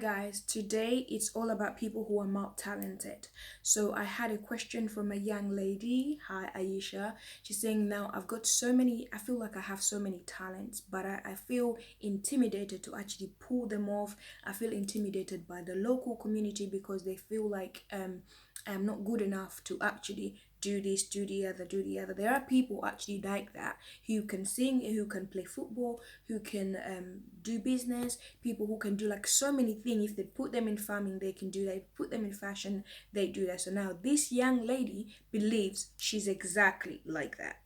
Guys, today it's all about people who are multi-talented. So I had a question from a young lady. Hi Aisha. She's saying, now I've got so many, I feel like I have so many talents, but I feel intimidated to actually pull them off. I feel intimidated by the local community because they feel like I'm not good enough to actually do this, do the other, do the other. There are people actually like that who can sing, who can play football, who can do business, people who can do like so many things. If they put them in farming, they can do that. Put them in fashion, they do that. So now this young lady believes she's exactly like that.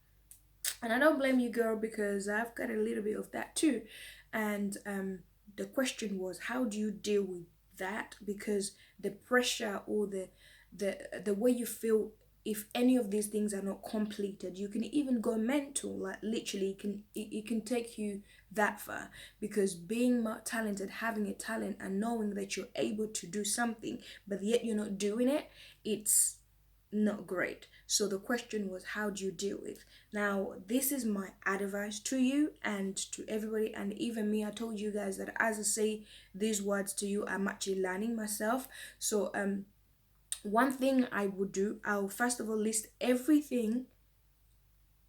And I don't blame you, girl, because I've got a little bit of that too. And the question was, how do you deal with that? Because the pressure or the way you feel, if any of these things are not completed, you can even go mental. Like literally, it can take you that far. Because being talented, having a talent, and knowing that you're able to do something, but yet you're not doing it, it's not great. So the question was, how do you deal with? Now, this is my advice to you and to everybody, and even me. I told you guys that as I say these words to you, I'm actually learning myself. So one thing I would do, I'll first of all list everything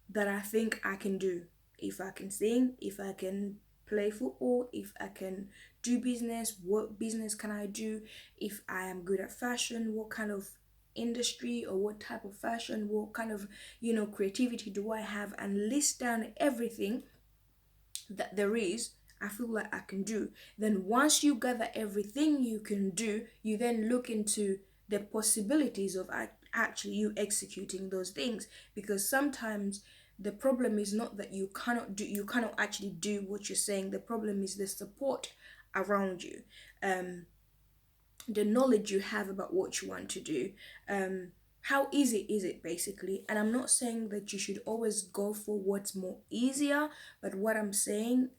that I think I can do. If I can sing, if I can play football, if I can do business, what business can I do? If I am good at fashion, what kind of industry or what type of fashion, what kind of, creativity do I have? And list down everything that there is. I feel like I can do. Then once you gather everything you can do, you then look into the possibilities of actually you executing those things. Because sometimes the problem is not that you cannot actually do what you're saying. The problem is the support around you, the knowledge you have about what you want to do. How easy is it, basically? And I'm not saying that you should always go for what's more easier, but what I'm saying,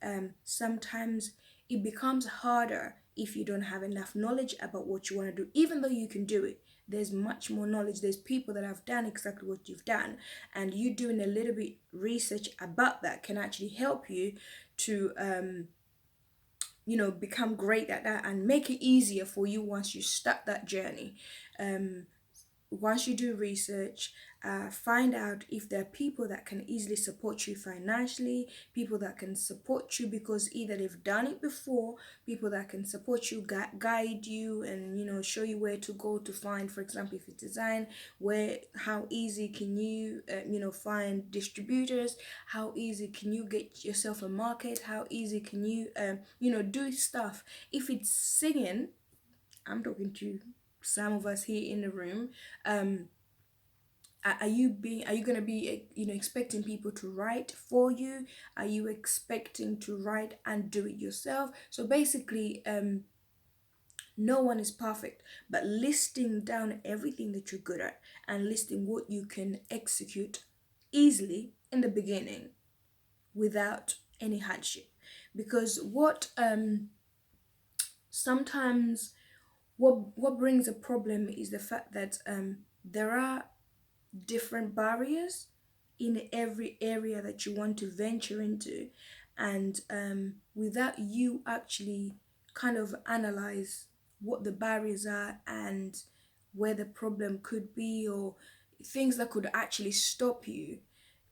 sometimes it becomes harder if you don't have enough knowledge about what you want to do. Even though you can do it, there's much more knowledge. There's people that have done exactly what you've done, and you doing a little bit research about that can actually help you to become great at that and make it easier for you once you start that journey. um Once you do research, find out if there are people that can easily support you financially, people that can support you because either they've done it before, people that can support you, guide you, and show you where to go to find, for example, if it's design, where, how easy can you find distributors, how easy can you get yourself a market, how easy can you do stuff. If it's singing, I'm talking to some of us here in the room. um are you going to be expecting people to write for you? Are you expecting to write and do it yourself? So basically, no one is perfect, but listing down everything that you're good at and listing what you can execute easily in the beginning without any hardship. Because what sometimes what brings a problem is the fact that there are different barriers in every area that you want to venture into, and without you actually kind of analyze what the barriers are and where the problem could be, or things that could actually stop you,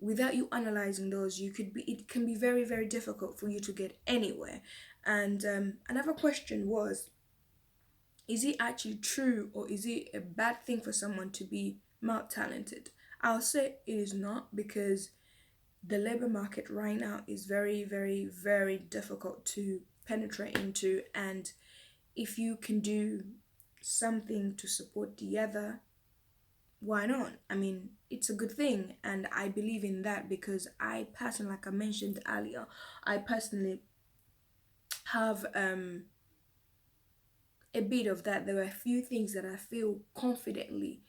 without you analyzing those, it can be very, very difficult for you to get anywhere. And another question was, is it actually true, or is it a bad thing for someone to be multi-talented? I'll say it is not, because the labor market right now is very, very, very difficult to penetrate into. And if you can do something to support the other, why not? I mean, it's a good thing. And I believe in that because I personally, like I mentioned earlier, I personally have a bit of that. There are a few things that I feel confidently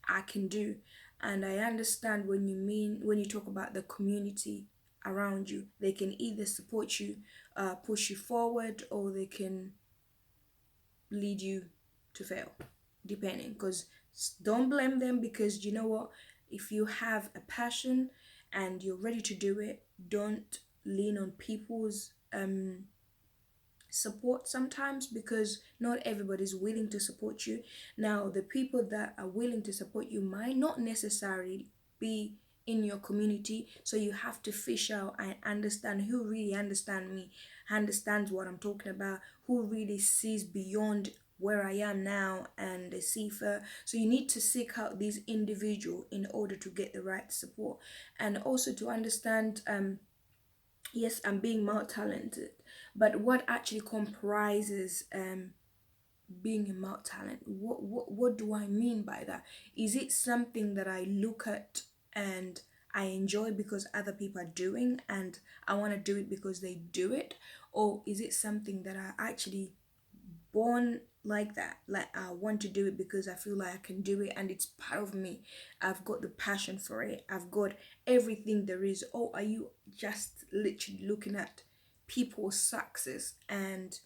I can do. And I understand when you talk about the community around you, they can either support you, push you forward, or they can lead you to fail, depending. Because don't blame them, because you know what? If you have a passion and you're ready to do it, don't lean on people's support sometimes, because not everybody's willing to support you. Now, the people that are willing to support you might not necessarily be in your community, so you have to fish out and understand who really understand me, understands what I'm talking about, who really sees beyond where I am now and they see further. So you need to seek out these individual in order to get the right support, and also to understand, yes, I'm being multi-talented, but what actually comprises being a multi-talent? What do I mean by that? Is it something that I look at and I enjoy because other people are doing and I want to do it because they do it? Or is it something that I actually born like that, like I want to do it because I feel like I can do it and it's part of me? I've got the passion for it, I've got everything there is. Or are you just literally looking at people's success and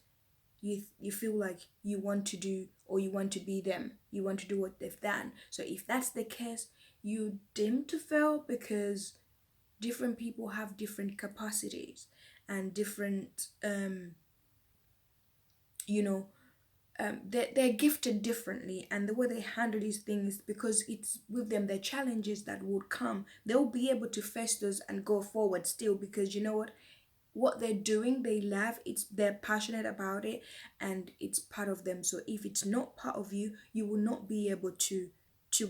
you feel like you want to do, or you want to be them, you want to do what they've done? So if that's the case, you dim to fail, because different people have different capacities and different you know they're gifted differently, and the way they handle these things, because it's with them, the challenges that would come, they'll be able to face those and go forward still, because you know what they're doing, they love, it's, they're passionate about it, and it's part of them. So if it's not part of you, you will not be able to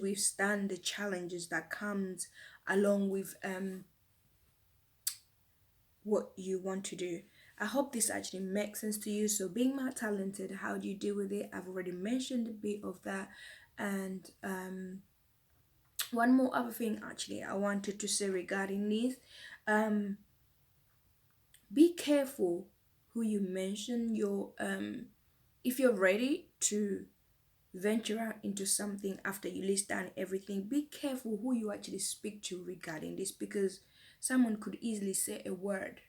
withstand the challenges that comes along with what you want to do. I hope this actually makes sense to you. So being more talented, how do you deal with it? I've already mentioned a bit of that. And one more other thing actually I wanted to say regarding this. Um be careful who you mention your if you're ready to venture out into something after you list down everything, be careful who you actually speak to regarding this, because someone could easily say a word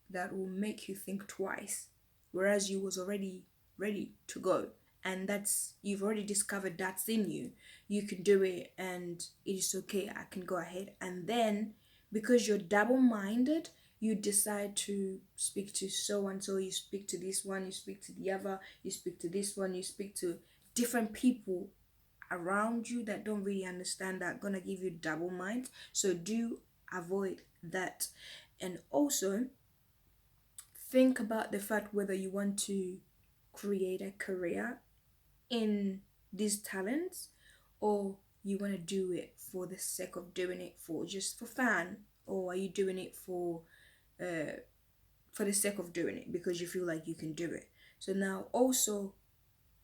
that will make you think twice, whereas you was already ready to go, and that's, you've already discovered that's in you, you can do it and it is okay, I can go ahead. And then because you're double-minded, you decide to speak to so and so, you speak to this one, you speak to the other, you speak to this one, you speak to different people around you that don't really understand, that gonna give you double minds. So do avoid that. And also think about the fact whether you want to create a career in these talents, or you want to do it for the sake of doing it, for just for fun, or are you doing it uh for the sake of doing it because you feel like you can do it. So now also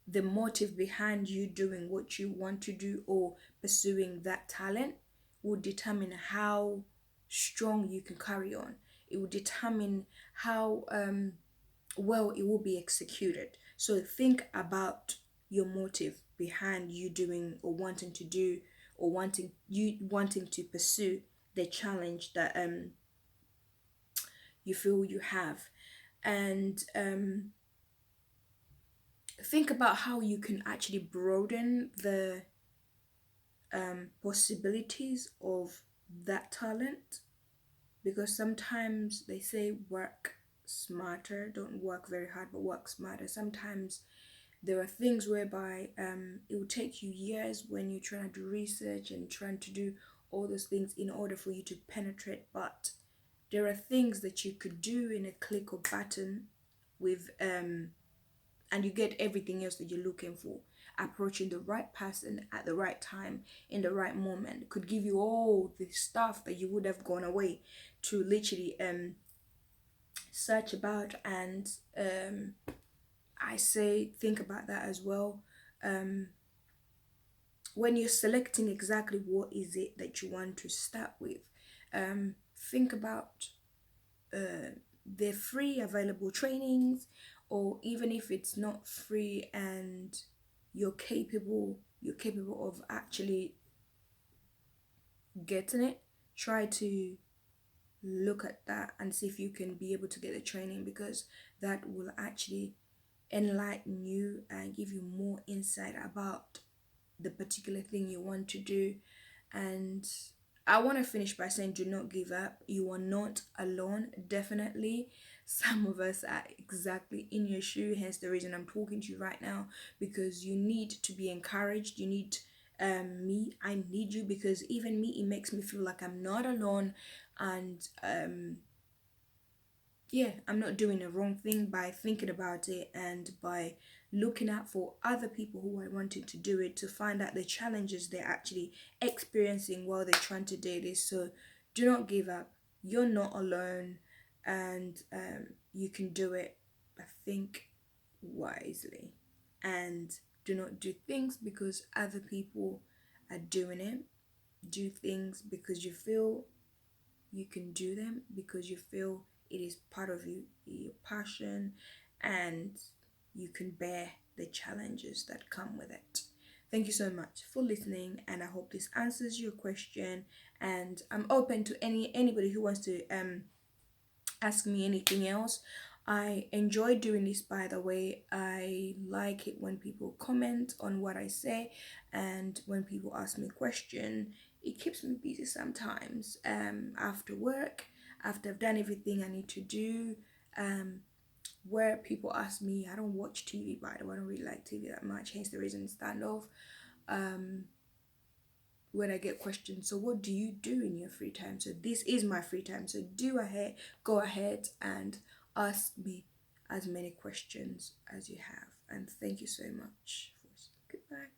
the motive behind you doing what you want to do or pursuing that talent will determine how strong you can carry on. It will determine how well it will be executed. So think about your motive behind you doing or wanting to do, or wanting to pursue the challenge that you feel you have. And think about how you can actually broaden the possibilities of that talent, because sometimes they say work smarter, don't work very hard but work smarter. Sometimes there are things whereby it will take you years when you're trying to do research and trying to do all those things in order for you to penetrate, but there are things that you could do in a click of button with and you get everything else that you're looking for. Approaching the right person at the right time in the right moment could give you all the stuff that you would have gone away to literally search about. And I say think about that as well. When you're selecting exactly what is it that you want to start with, think about the free available trainings, or even if it's not free and you're capable of actually getting it, try to look at that and see if you can be able to get the training, because that will actually enlighten you and give you more insight about the particular thing you want to do. And I want to finish by saying do not give up. You are not alone, definitely. some of us are exactly in your shoe, hence the reason I'm talking to you right now, because you need to be encouraged. You need me, I need you, because even me, it makes me feel like I'm not alone. And yeah, I'm not doing the wrong thing by thinking about it, and by looking out for other people who are wanting to do it, to find out the challenges they're actually experiencing while they're trying to do this. So do not give up. You're not alone, and you can do it. I think wisely, and do not do things because other people are doing it. Do things because you feel you can do them, because you feel it is part of you, your passion, and you can bear the challenges that come with it. Thank you so much for listening, and I hope this answers your question. And I'm open to anybody who wants to ask me anything else. I enjoy doing this, by the way. I like it when people comment on what I say, and when people ask me a question. It keeps me busy sometimes. After work, after I've done everything I need to do, where people ask me, I don't watch TV, by the way. I don't really like TV that much, hence the reason standoff. When I get questions, so what do you do in your free time? So this is my free time. So go ahead and ask me as many questions as you have. And thank you so much. Goodbye.